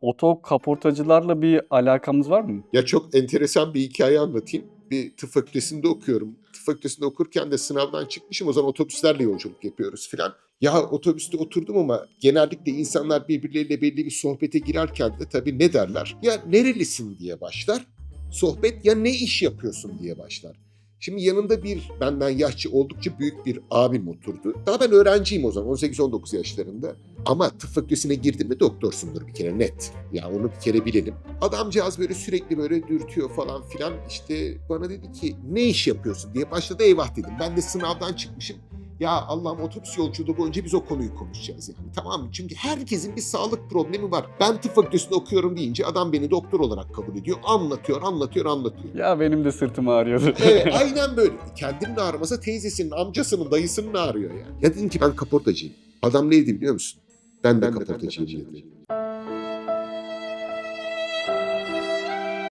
Oto kaportacılarla bir alakamız var mı? Ya çok enteresan bir hikaye anlatayım. Bir tıp fakültesinde okuyorum. Tıp fakültesinde okurken de sınavdan çıkmışım. O zaman otobüslerle yolculuk yapıyoruz filan. Ya otobüste oturdum ama genellikle insanlar birbirleriyle belli bir sohbete girerken de tabii ne derler? Ya nerelisin diye başlar. Sohbet ya ne iş yapıyorsun diye başlar. Şimdi yanında bir benden yaşça oldukça büyük bir abim oturdu. Daha ben öğrenciyim o zaman 18-19 yaşlarında. Ama tıp fakültesine girdin mi doktorsundur bir kere net. Ya onu bir kere bilelim. Adamcağız böyle sürekli böyle dürtüyor falan filan. İşte bana dedi ki ne iş yapıyorsun diye başladı, eyvah dedim. Ben de sınavdan çıkmışım. Ya Allah'ım otobüs yolculuğu boyunca biz o konuyu konuşacağız yani, tamam mı? Çünkü herkesin bir sağlık problemi var. Ben tıp fakültesinde okuyorum deyince adam beni doktor olarak kabul ediyor. Anlatıyor. Ya benim de sırtım ağrıyordu. Evet, aynen böyle. Kendinin ağrımasa teyzesinin, amcasının, dayısının ağrıyor yani. Ya dedim ki ben kaportacıyım. Adam neydi biliyor musun? Ben de kaportacıyım dedi.